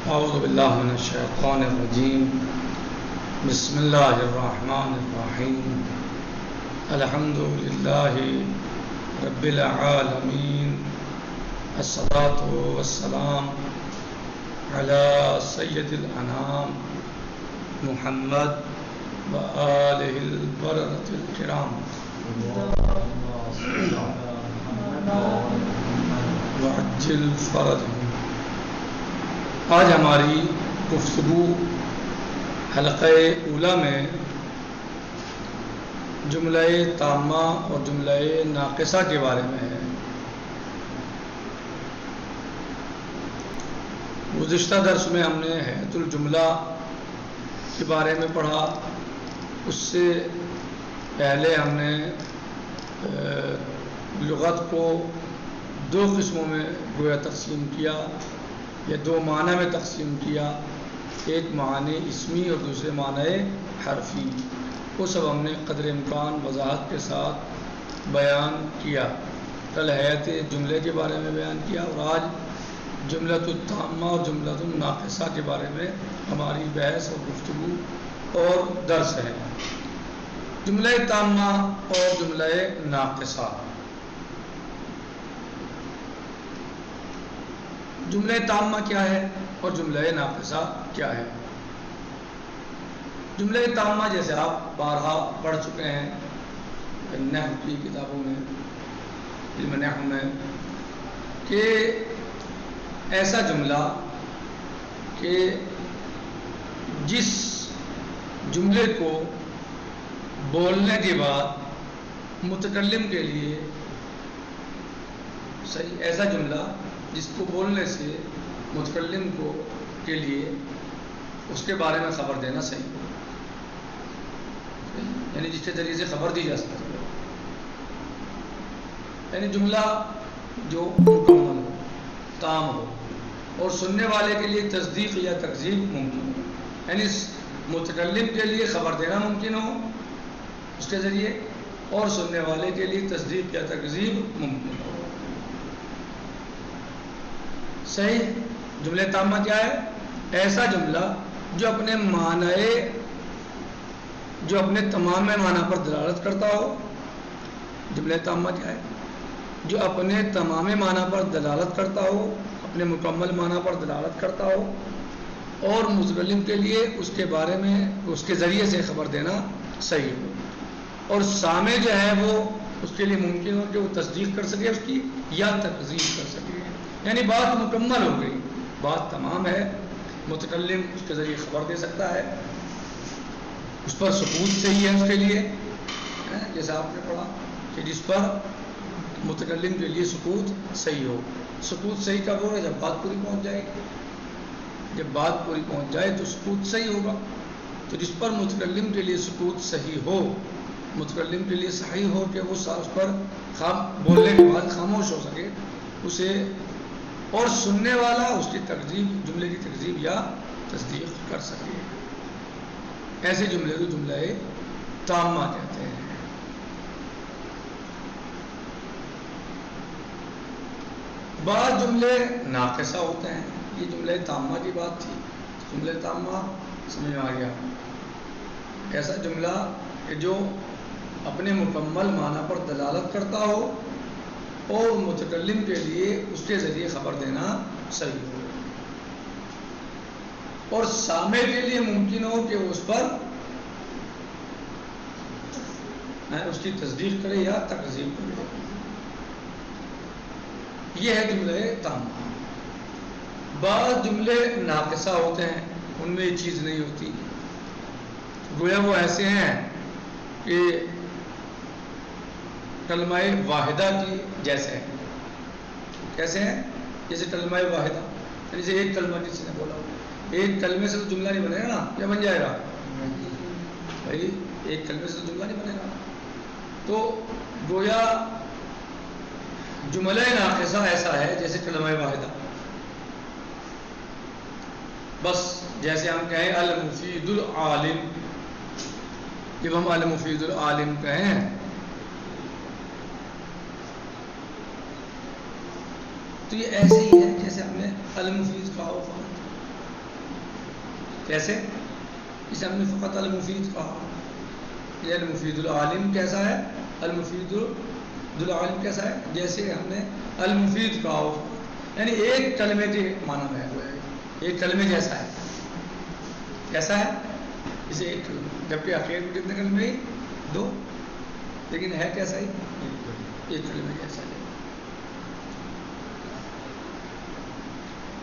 اعوذ باللہ من الشیطان الرجیم بسم اللہ الرحمن الرحیم الحمد للہ رب العالمین الصلاۃ والسلام علی سید الانام محمد وآلہ البررۃ الکرام وعجل فرجهم۔ آج ہماری گفتگو حلقہ اولا میں جملہ تامہ اور جملہ ناقصہ کے بارے میں ہے۔ گزشتہ درس میں ہم نے حیۃ الجملہ کے بارے میں پڑھا، اس سے پہلے ہم نے لغت کو دو قسموں میں گویا تقسیم کیا یا دو معنی میں تقسیم کیا، ایک معنی اسمی اور دوسرے معنی حرفی۔ وہ سب ہم نے قدر امکان وضاحت کے ساتھ بیان کیا۔ کل حیۃ جملے کے بارے میں بیان کیا اور آج جملۃ التامہ اور جملۃ الناقصہ کے بارے میں ہماری بحث اور گفتگو اور درس ہے۔ جملہ تامہ اور جملہ ناقصہ۔ جملہ تامہ کیا ہے اور جملہ ناقصہ کیا ہے؟ جملہ تامہ جیسے آپ بارہا پڑھ چکے ہیں نحو کی کتابوں میں، علم نحو میں، کہ ایسا جملہ کہ جس جملے کو بولنے کے بعد متکلم کے لیے صحیح، ایسا جملہ جس کو بولنے سے متکلم کو کے لیے اس کے بارے میں خبر دینا صحیح، یعنی جس کے ذریعے سے خبر دی جا سکتی ہے، یعنی جملہ جو مکمل ہو، تام ہو اور سننے والے کے لیے تصدیق یا تکذیب ممکن ہو، یعنی متکلم کے لیے خبر دینا ممکن ہو اس کے ذریعے اور سننے والے کے لیے تصدیق یا تکذیب ممکن ہو۔ صحیح۔ جملہ تامہ کیا ہے؟ ایسا جملہ جو اپنے معنی، جو اپنے تمام معنی پر دلالت کرتا ہو۔ جملہ تامہ کیا ہے؟ جو اپنے تمام معنی پر دلالت کرتا ہو، اپنے مکمل معنی پر دلالت کرتا ہو اور متکلم کے لیے اس کے بارے میں اس کے ذریعے سے خبر دینا صحیح ہو، اور سامع جو ہے وہ اس کے لیے ممکن ہو کہ وہ تصدیق کر سکے اس کی یا تکذیب کر سکے، یعنی بات مکمل ہو گئی، بات تمام ہے، متکلم اس کے ذریعے خبر دے سکتا ہے، اس پر ثبوت صحیح ہے اس کے لیے، جیسا آپ نے پڑھا کہ جس پر متکلم کے لیے ثبوت صحیح ہو۔ ثبوت صحیح کب ہوگا؟ جب بات پوری پہنچ جائے گی، جب بات پوری پہنچ جائے تو ثبوت صحیح ہوگا۔ تو جس پر متکلم کے لیے ثبوت صحیح ہو، متکلم کے لیے صحیح ہو کہ وہ اس پر بولنے کے بعد خاموش ہو سکے اسے، اور سننے والا اس کی تکذیب، جملے کی تکذیب یا تصدیق کر سکے، ایسے جملے کو جملہ تامہ کہتے ہیں۔ بعض جملے ناقصہ ہوتے ہیں، یہ جملہ تامہ کی بات تھی، جملہ تامہ سمجھ میں آ گیا، ایسا جملہ کہ جو اپنے مکمل معنی پر دلالت کرتا ہو اور متکلم کے لیے اس کے ذریعے خبر دینا صحیح ہو، اور سامع کے لیے ممکن ہو کہ اس پر اس کی تصدیق کرے یا تکذیب کرے، یہ ہے جملہ تامہ۔ بعض جملے ناقصہ ہوتے ہیں، ان میں یہ چیز نہیں ہوتی، گویا وہ ایسے ہیں کہ کلمہ واحدہ کی جیسے ہیں۔ کیسے ہیں؟ جیسے کلمہ واحدہ، جیسے ایک کلمہ کسی نے بولا، ایک کلمے سے تو جملہ نہیں بنے گا نا، کیا بن جائے گا بھائی؟ ایک کلمے سے تو جملہ نہیں بنے گا۔ تو گویا جملہ ناقصہ ایسا ہے جیسے کلمہ واحدہ، بس جیسے ہم کہیں المفید العالم، جب ہم المفید العالم کہیں تو یہ ایسے ہی ہے جیسے ہم نے المفید کہا ہو، کیسے؟ اسے ہم نے فقط المفید کہا. یہ المفید العالم کیسا ہے؟ المفید العالم کیسا ہے؟ جیسے ہم نے المفید کہا ہو، یعنی ایک کلمے کے معنی میں ہوا ہے، ایک کلمے جیسا ہے. کیسا ہے؟ اسے ایک کلمہ، جبکہ آخر میں کتنے کلمے؟ 2، لیکن ہے کیسا ہی؟ ایک کلمے جیسا ہے.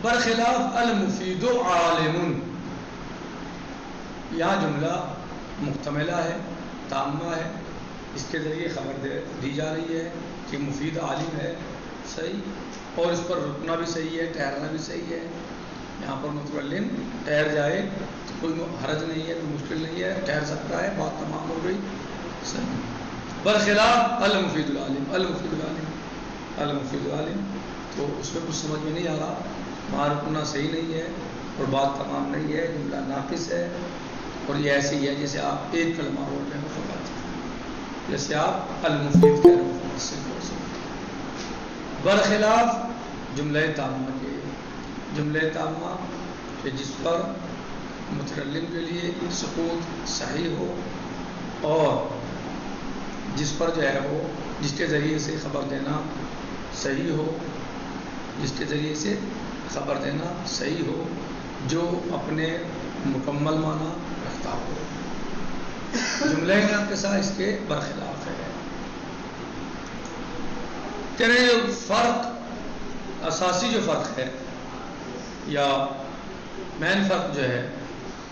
برخلاف المفید عالم، یہاں جملہ محتملہ ہے، تامہ ہے، اس کے ذریعے خبر دی جا رہی ہے کہ مفید عالم ہے، صحیح، اور اس پر رکنا بھی صحیح ہے، ٹھہرنا بھی صحیح ہے. یہاں پر متکلم ٹھہر جائے تو کوئی حرج نہیں ہے، کوئی مشکل نہیں ہے، ٹھہر سکتا ہے، بات تمام ہو گئی. صحیح. برخلاف المفید العالم، المفید العالم، المفید العالم، تو اس میں کچھ سمجھ میں نہیں آ رہا، وہاں رکنا صحیح نہیں ہے اور بات تمام نہیں ہے، جملہ ناقص ہے، اور یہ ایسی ہی ہے جیسے آپ ایک کلمہ بول رہے ہیں فقط، جیسے آپ المفید کہہ رہے ہو صرف اور صرف. برخلاف جملہ تامہ کے، جملہ تامہ کہ جس پر متکلم کے لیے سکوت صحیح ہو اور جس پر جو ہے وہ جس کے ذریعے سے خبر دینا صحیح ہو، جس کے ذریعے سے خبر دینا صحیح ہو، جو اپنے مکمل معنی رکھتا ہو. جملہ ناقصہ اس کے برخلاف ہے. کہنے جو فرق، اساسی جو فرق ہے یا مین فرق جو ہے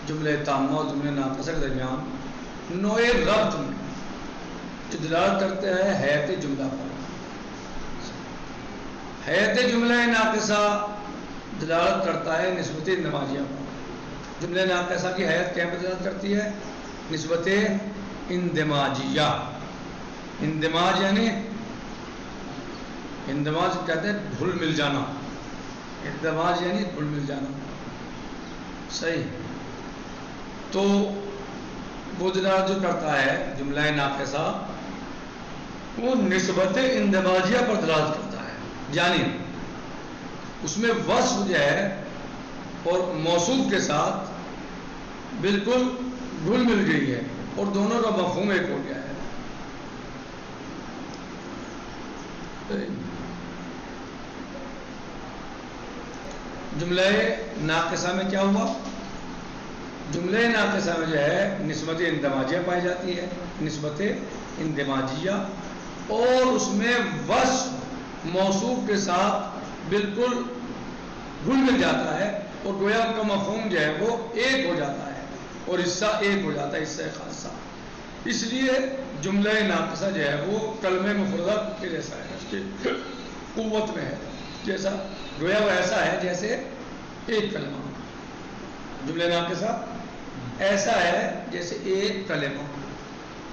جملہ تامہ اور جملہ ناقصہ کے درمیان، نوع ربط میں جو دلالت کرتے ہیں حیات جملہ پر. حیات جملہ ناقصہ دلالت کرتا ہے نسبت اندماجیہ پر. جملہ ناقصہ کی حیات کیا پر دلالت کرتی ہے؟ نسبت اندماجیہ. اندماج یعنی اندماج کہتے ہیں گھل مل جانا، اندماج یعنی گھل مل جانا، صحیح. تو وہ دلالت جو کرتا ہے جملہ ناقصہ، وہ نسبت اندماجیہ پر دلالت کرتا ہے، یعنی اس میں وصف جو ہے اور موصوف کے ساتھ بالکل گھل مل گئی ہے اور دونوں کا مفہوم ایک ہو گیا ہے. جملہ ناقصہ میں کیا ہوا؟ جملہ ناقصہ میں جو ہے نسبت اندماجیہ پائی جاتی ہے، نسبت اندماجیہ، اور اس میں وصف موصوف کے ساتھ بالکل گھل مل جاتا ہے اور گویا کا مفہوم جو ہے وہ ایک ہو جاتا ہے اور حصہ ایک ہو جاتا ہے، حصہ خاصہ. اس لیے جملہ ناقصہ جو ہے وہ کلمہ مفردہ کے جیسا ہے، اس کی قوت میں ہے، جیسا گویا وہ ایسا ہے جیسے ایک کلمہ. جملہ ناقصہ ایسا ہے جیسے ایک کلمہ،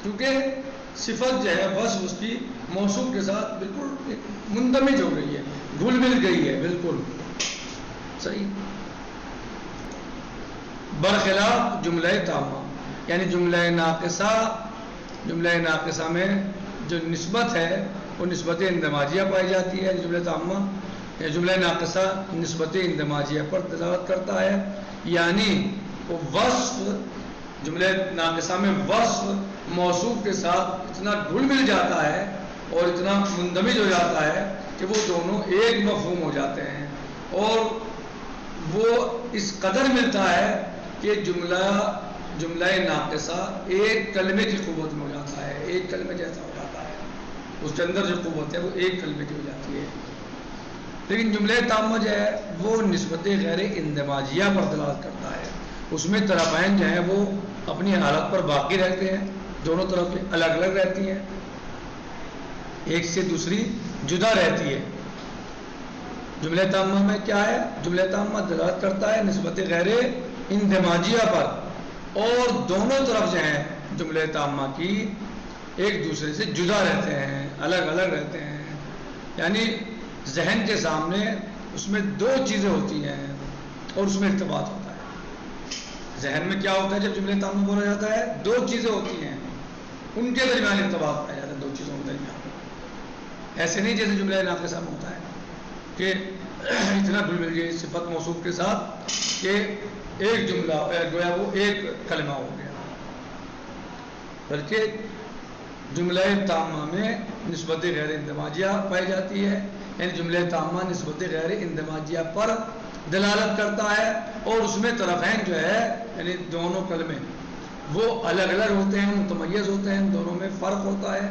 کیونکہ صفت جو ہے بس اس کی موصوف کے ساتھ بالکل مندمج ہو گئی ہے، گھل مل گئی ہے بالکل، صحیح. برخلاف جملہ تامہ، یعنی جملہ ناقصہ میں جو نسبت ہے وہ نسبت اندماجیہ پائی جاتی ہے. جملہ تامہ یا جملہ ناقصہ نسبت اندماجیہ پر دلالت کرتا ہے، یعنی وہ وصف، جملہ ناقصہ میں وصف موصوف کے ساتھ اتنا گھل مل جاتا ہے اور اتنا مندمج ہو جاتا ہے کہ وہ دونوں ایک مفہوم ہو جاتے ہیں، اور وہ اس قدر ملتا ہے کہ جملہ ناقصہ ایک کلمے کی قوت میں ہو جاتا ہے، ایک کلمے جیسا ہو جاتا ہے، اس کے اندر جو قوت ہے وہ ایک کلمے کی ہو جاتی ہے. لیکن جملہ تامہ جو ہے وہ نسبت غیر اندماجیہ پر دلالت کرتا ہے، اس میں طرفین جو ہیں وہ اپنی حالت پر باقی رہتے ہیں، دونوں طرف الگ الگ رہتی ہیں، ایک سے دوسری جدا رہتی ہے. جملہ تامہ میں کیا ہے؟ جملہ تامہ دلالت کرتا ہے نسبت غیر اندماجیہ پر، اور دونوں طرف جو ہیں جملہ تامہ کی ایک دوسرے سے جدا رہتے ہیں، الگ الگ رہتے ہیں. یعنی ذہن کے سامنے اس میں دو چیزیں ہوتی ہیں اور اس میں ارتباط ہوتا ہے. ذہن میں کیا ہوتا ہے جب جملہ تامہ بولا جاتا ہے؟ دو چیزیں ہوتی ہیں، ان کے درمیان ارتباط پایا جاتا ہے، دو چیزوں کے درمیان. ایسے نہیں جیسے جملہ ناقصہ میں ہوتا ہے کہ اتنا گھل مل گئی صفت موصوف کے ساتھ کہ ایک جملہ گویا وہ ایک کلمہ ہو گیا، بلکہ جملہ تامہ میں نسبت غیر اندماجیہ پائی جاتی ہے، یعنی جملہ تامہ نسبت غیر اندماجیہ پر دلالت کرتا ہے، اور اس میں طرفین جو ہے یعنی دونوں کلمے وہ الگ الگ ہوتے ہیں، متمیز ہوتے ہیں، دونوں میں فرق ہوتا ہے،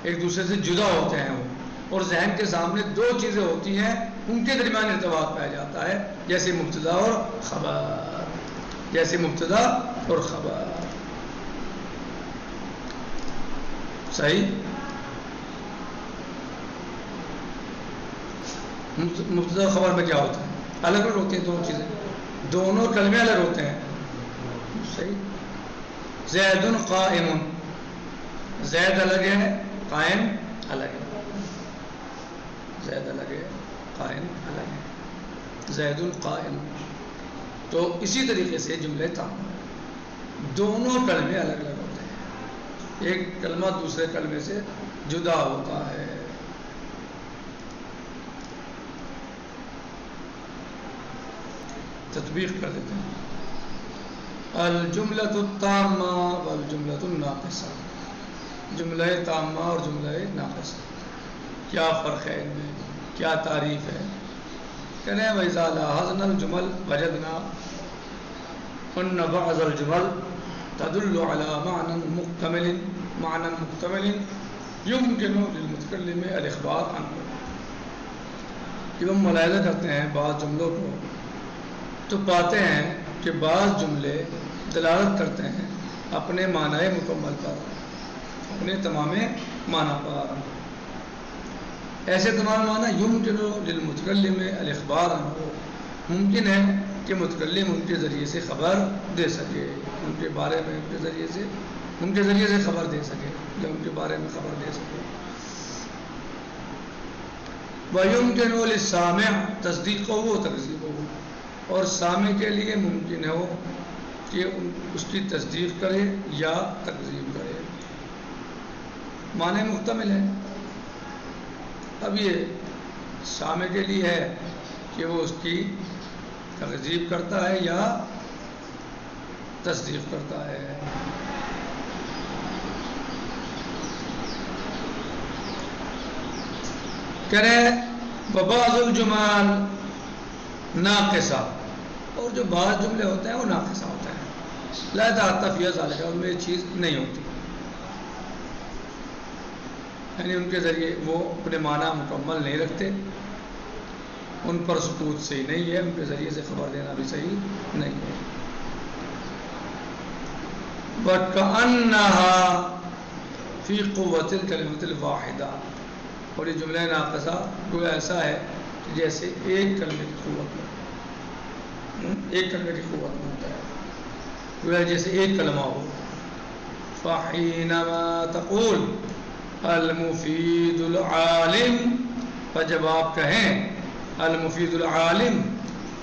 ایک دوسرے سے جدا ہوتے ہیں وہ، اور ذہن کے سامنے دو چیزیں ہوتی ہیں ان کے درمیان ارتباط پایا جاتا ہے، جیسے مبتدا اور خبر، جیسے مبتدا اور خبر. صحیح؟ مبتدا اور خبر میں کیا ہوتا ہے؟ الگ الگ ہوتی ہیں دونوں چیزیں، دونوں کلمے الگ ہوتے ہیں. صحیح. زید قائم، زید الگ ہے، قائم الگ ہے، زید الگ ہے، قائم الگ ہے، زید قائم. تو اسی طریقے سے جملے تام دونوں کلمے الگ الگ ہوتے ہیں، ایک کلمہ دوسرے کلمے سے جدا ہوتا ہے. تطبیق کر دیتے ہیں. الجملۃ التامہ والجملۃ الناقصہ، جملہ تامہ اور جملہ ناقصہ کیا فرق ہے ان میں، کیا تعریف ہے؟ کہنے وَإِذَا لَاحَظْنَا الْجُمَلَ وَجَدْنَا أَنَّ بَعْضَ الْجُمَلِ تَدُلُّ عَلَى مَعْنًى مُحْتَمِلٍ يُمْكِنُ لِلْمُتَكَلِّمِ الْإِخْبَارُ عَنْهُ. جب ہم ملاحظہ کرتے ہیں بعض جملوں کو تو پاتے ہیں کہ بعض جملے دلالت کرتے ہیں اپنے معنی مکمل پر، اپنے تمام معنی پر. ایسے تمام معنی یمکن للمتکلم الاخبار عنہ، ممکن ہے کہ متکلم ان کے ذریعے سے خبر دے سکے، ان کے بارے میں ان کے ذریعے سے خبر دے سکے، یا ان کے بارے میں خبر دے سکے. وَيُمْكِنُ لِلسَّامِعِ تَصْدِيقُهُ وَتَكْذِيبُهُ، اور سامع کے لیے ممکن ہو کہ اس کی تصدیق کرے یا تکذیب کرے. معنی محتمل ہے. اب یہ سامع کے لیے ہے کہ وہ اس کی تکذیب کرتا ہے یا تصدیق کرتا ہے. کرے وبعض الجمال ناقصہ، اور جو بعض جملے ہوتے ہیں وہ ناقصہ ہوتے ہیں، لا يتعاطف فيها ذلك، ان میں یہ چیز نہیں ہوتی، یعنی ان کے ذریعے وہ اپنے معنی مکمل نہیں رکھتے، ان پر سکوت صحیح نہیں ہے، ان کے ذریعے سے خبر دینا بھی صحیح نہیں ہے. وَكَأَنَّهَا فِي قُوَّةِ الْكَلِمَةِ الْوَاحِدَةِ، اور یہ جملہ ناقصہ کوئی ایسا ہے جیسے ایک کلمے کی قوت میں، ایک کلمے کی قوت میں ہوتا ہے، کوئی جیسے ایک کلمہ ہو. فَحِينَمَا تَقُولُ المفید العالم، پر جب آپ کہیں المفید العالم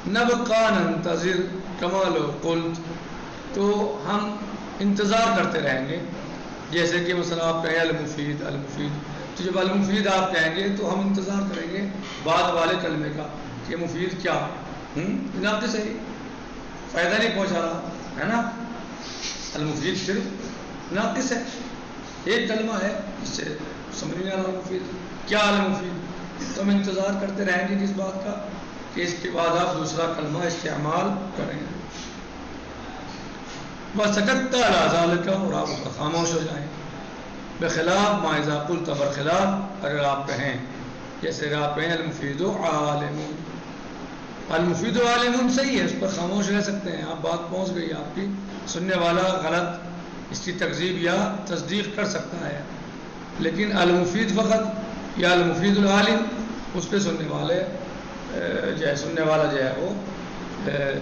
نبقى ننتظر كما لو قلت، تو ہم انتظار کرتے رہیں گے جیسے کہ مثلا آپ کہیں المفید المفید، تو جب المفید آپ کہیں گے تو ہم انتظار کریں گے بعد والے کلمے کا کہ مفید کیا ناقص ہے، فائدہ نہیں پہنچا رہا ہے نا. المفید صرف ناقص ہے، ایک کلمہ ہے، اس سے سمجھ نہیں آ رہا مفید کیا المفید، تو ہم انتظار کرتے رہیں گے اس بات کا کہ اس کے بعد آپ دوسرا کلمہ استعمال کریں. وَسَكَتَّ عَلَىٰ ذَلِكَ، اور آپ اس پر خاموش ہو جائیں. بخلاف ما اذا قلت، برخلاف اگر آپ کہیں جیسے اگر آپ کہیں المفید عالم، المفید عالم صحیح ہے، اس پر خاموش رہ سکتے ہیں، آپ بات پہنچ گئی آپ کی، سننے والا غلط اس کی تکذیب یا تصدیق کر سکتا ہے. لیکن المفید فقط یا المفید العالم، اس پہ سننے والے جو ہے سننے والا جو ہے وہ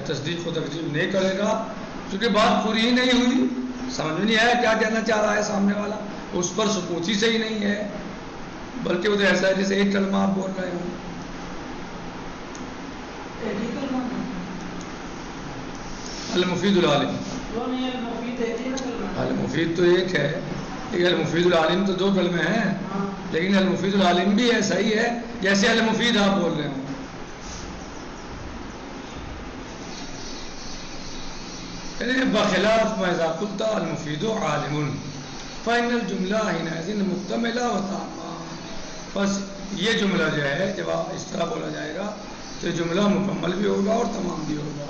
تصدیق و تکذیب نہیں کرے گا، کیونکہ بات پوری ہی نہیں ہوئی، سمجھ نہیں آیا کیا کہنا چاہ رہا ہے سامنے والا، اس پر سکوت ہی صحیح نہیں ہے، بلکہ وہ تو ایسا ہے جیسے ایک کلمہ آپ بول رہے ہوں. المفید العالم، المفید تو ایک ہے، لیکن المفید العالم تو دو کلمے ہیں، لیکن المفید العالم بھی ایسا ہی ہے جیسے المفید آپ بول رہے ہوں. یعنی بخلاف ما اذا قلت المفید عالم فإن الجملہ حینئذ مکتملہ و تامہ. بس یہ جملہ جو ہے جب اس طرح بولا جائے گا تو جملہ مکمل بھی ہوگا اور تمام بھی ہوگا.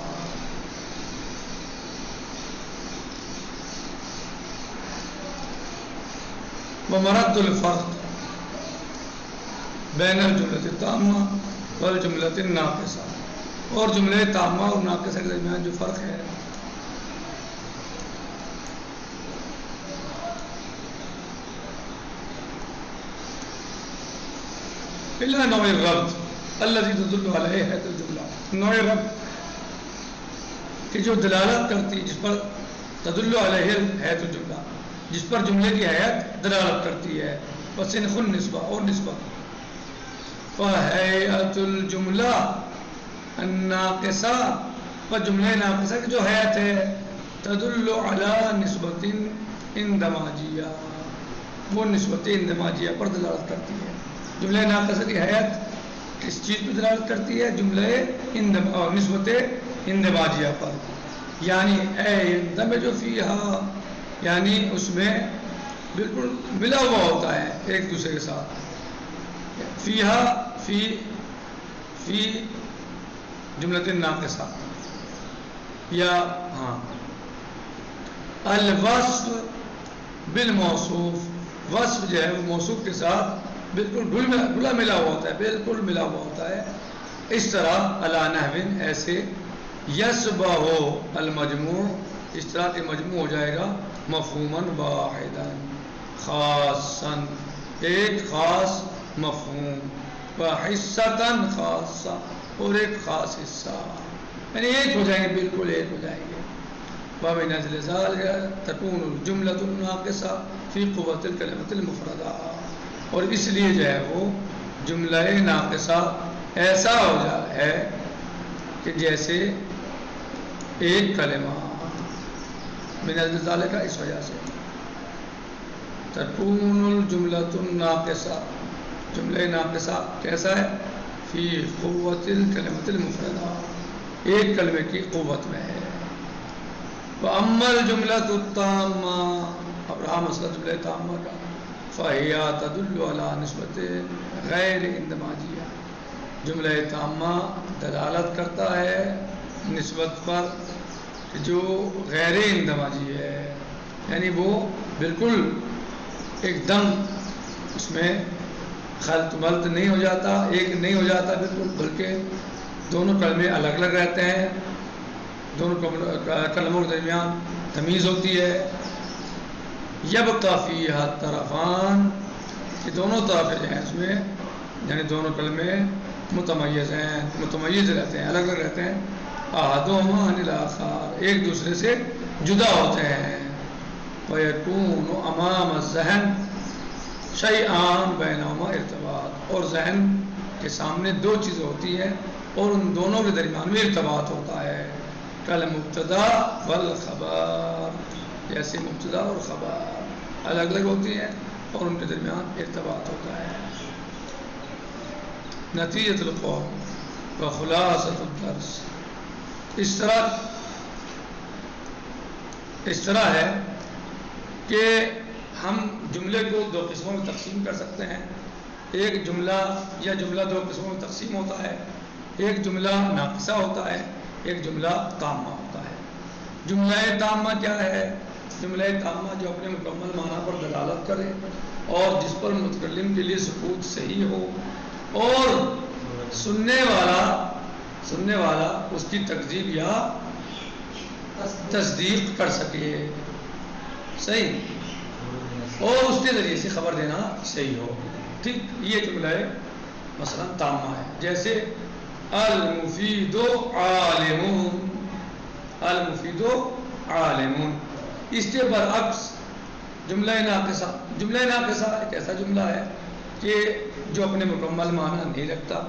ومرد الفرق بین الجملۃ التامہ والجملۃ الناقصہ. اور جملہ تامہ اور ناقصہ کے درمیان جو فرق ہے الا نوع الربط الذي تدل علیہ ہے الجملہ. نوع ربط کہ جو دلالت کرتی ہے، جس پر تدل علیہ ہے الجملہ، جس پر جملے کی حیت دلالت کرتی ہے. وصنف النسبہ اور نسبت. فحیۃ الجملہ الناقصہ، پر جملہ ناقصہ کی جو حیت ہے تدل علی نسبت اندماجیہ، وہ نسبت اندماجیہ پر دلالت کرتی ہے. جملہ ناقصہ کی حیت کس چیز پر دلالت کرتی ہے؟ جملہ اور نسبت اندماجیہ پر. یعنی اے اندمج فیہا، یعنی اس میں بالکل ملا ہوا ہوتا ہے ایک دوسرے کے ساتھ. فیہا فی جملۃ ناقصہ، یا ہاں الوصف بالموصوف، وصف جو ہے وہ موصوف کے ساتھ بالکل گلا ملا ہوا ہوتا ہے، بالکل ملا ہوا ہوتا ہے. اس طرح علی نحو، ایسے یشبہ المجموع، اس طرح کے مجموع ہو جائے گا مفہوماً واحدا خاصاً، ایک خاص مفہوم، وحصتاً خاصہ، اور ایک خاص حصہ، یعنی ایک ہو جائیں گے، بالکل ایک ہو جائیں گے. وبنزل ذلك تكون الجملة الناقصة في قوة الكلمة المفردة. اور اس لیے جو ہے وہ جملہ ناقصہ ایسا ہو جاتا ہے کہ جیسے ایک کلمہ. بنزل ذلك اس وجہ سے تكون الجملة الناقصة، جملہ ناقصہ کیسا ہے؟ فی قوت الکلمۃ المفردہ، ایک کلمے کی قوت میں ہے. وَأَمَّا الْجُمْلَةُ التَّامَّةُ، اب رہا مسئلہ جملہ تامہ کا. فَهِيَ تَدُلُّ عَلَى نِسبَةٍ غیر اندماجیہ، جملہ تامہ دلالت کرتا ہے نسبت پر جو غیر اندماجی ہے، یعنی وہ بالکل ایک دم اس میں خلط ملط نہیں ہو جاتا، ایک نہیں ہو جاتا بالکل، بلکہ دونوں کلمے الگ الگ رہتے ہیں، دونوں کلموں کے درمیان تمیز ہوتی ہے. یبقی فیہا طرفان، کہ دونوں طرف جو ہیں اس میں، یعنی دونوں کلمے متمیز ہیں، متمیز رہتے ہیں، الگ الگ رہتے ہیں. احدہما عن الآخر، ایک دوسرے سے جدا ہوتے ہیں. وَيَكُونُ أَمَامَ الذَّهْنِ شیئان بینہما ارتباط، اور ذہن کے سامنے دو چیزیں ہوتی ہیں اور ان دونوں کے درمیان میں ارتباط ہوتا ہے. کل مبتدا والخبر، جیسے مبتدا اور خبر الگ الگ ہوتی ہیں اور ان کے درمیان ارتباط ہوتا ہے. نتیجۃ القول و خلاصۃ الدرس، اس طرح ہے کہ ہم جملے کو دو قسموں میں تقسیم کر سکتے ہیں. ایک جملہ یا جملہ دو قسموں میں تقسیم ہوتا ہے. ایک جملہ ناقصہ ہوتا ہے، ایک جملہ تامہ ہوتا ہے. جملہ تامہ کیا ہے؟ جملہ تامہ جو اپنے مکمل معنی پر دلالت کرے اور جس پر متکلم کے لیے ثبوت صحیح ہو اور سننے والا اس کی تکذیب یا تصدیق کر سکے، صحیح، اور اس کے ذریعے سے خبر دینا صحیح ہو. ٹھیک، یہ جملہ ہے مثلا تامہ ہے. جیسے المفید عالمون، المفید عالمون. اس کے برعکس جملہ ناقصہ ایک ایسا جملہ ہے کہ جو اپنے مکمل معنی نہیں رکھتا،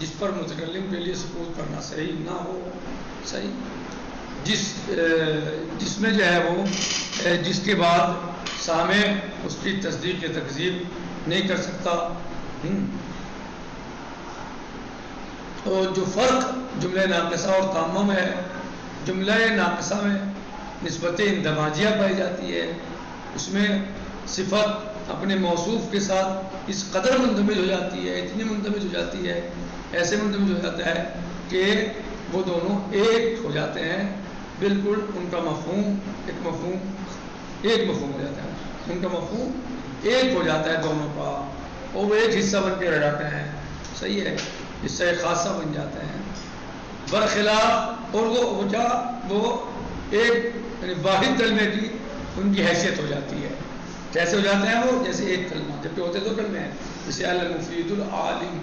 جس پر متکلم کے لیے ثبوت کرنا صحیح نہ ہو، صحیح، جس میں جو ہے وہ جس کے بعد سامع اس کی تصدیق یا تکذیب نہیں کر سکتا. اور جو فرق جملہ ناقصہ اور تامہ میں ہے، جملہ ناقصہ میں نسبت اندماجیہ پائی جاتی ہے، اس میں صفت اپنے موصوف کے ساتھ اس قدر مندمج ہو جاتی ہے، اتنی مندمج ہو جاتی ہے، ایسے مندمج ہو جاتا ہے کہ وہ دونوں ایک ہو جاتے ہیں، بالکل ان کا مفہوم ایک مفہوم ہو جاتا ہے، ان کا مفہوم ایک ہو جاتا ہے دونوں کا، اور وہ ایک حصہ بن کے رہ جاتے ہیں، صحیح ہے، حصہ خاصہ بن جاتے ہیں، برخلاف اور وہ ایک یعنی واحد کلمے کی ان کی حیثیت ہو جاتی ہے۔ کیسے ہو جاتے ہیں وہ؟ جیسے ایک کلمہ، جبکہ ہوتے دو کلمے ہیں، جیسے المفید العالم،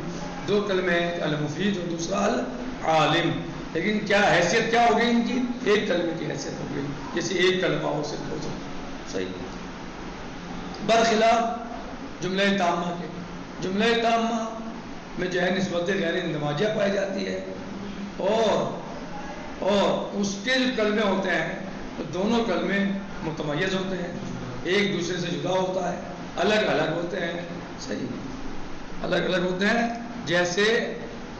دو کلمے ہیں، المفید اور دوسرا العالم، لیکن کیا حیثیت کیا ہو گئی ان کی؟ ایک کلمے کی حیثیت ہو گئی، جیسے ایک کلمہ ہو صرف ہو سکتا، صحیح۔ برخلاف جملہ تامہ کے، جملہ تامہ میں جو ہے نسبت غیر اندماجیہ پائی جاتی ہے، اور اس کے جو کلمے ہوتے ہیں تو دونوں کلمے متمیز ہوتے ہیں، ایک دوسرے سے جدا ہوتا ہے، الگ الگ ہوتے ہیں، صحیح، الگ الگ ہوتے ہیں، جیسے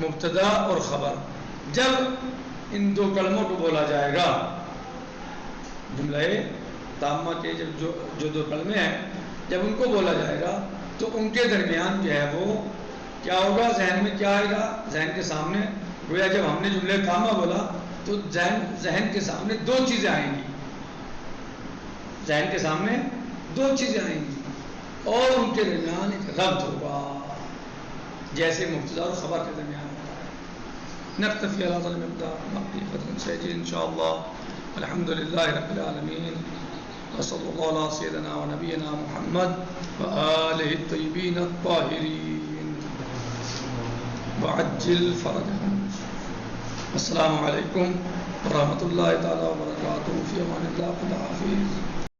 مبتدا اور خبر۔ جب ان دو کلموں کو بولا جائے گا، جملہ تامہ کے جو دو کلمے ہیں، جب ان کو بولا جائے گا تو ان کے درمیان جو ہے وہ کیا ہوگا؟ ذہن میں کیا آئے گا؟ ذہن کے سامنے گویا جب ہم نے جملہ تامہ بولا تو ذہن کے سامنے دو چیزیں آئیں گی، ذہن کے سامنے دو چیزیں آئیں گی، اور ان کے درمیان ایک ربط ہوگا، جیسے مبتدا اور خبر کے درمیان ہوتا ہے۔ نکتفی علی هذا المقدار، باقی ختم سے جی انشاءاللہ۔ الحمدللہ رب العالمین، وصلی اللہ علی سیدنا و نبینا محمد وآلہ الطیبین الطاہرین وعجل فرجهم۔ السلام علیکم ورحمۃ اللہ تعالی وبرکاتہ، فی امان اللہ، خدا حافظ۔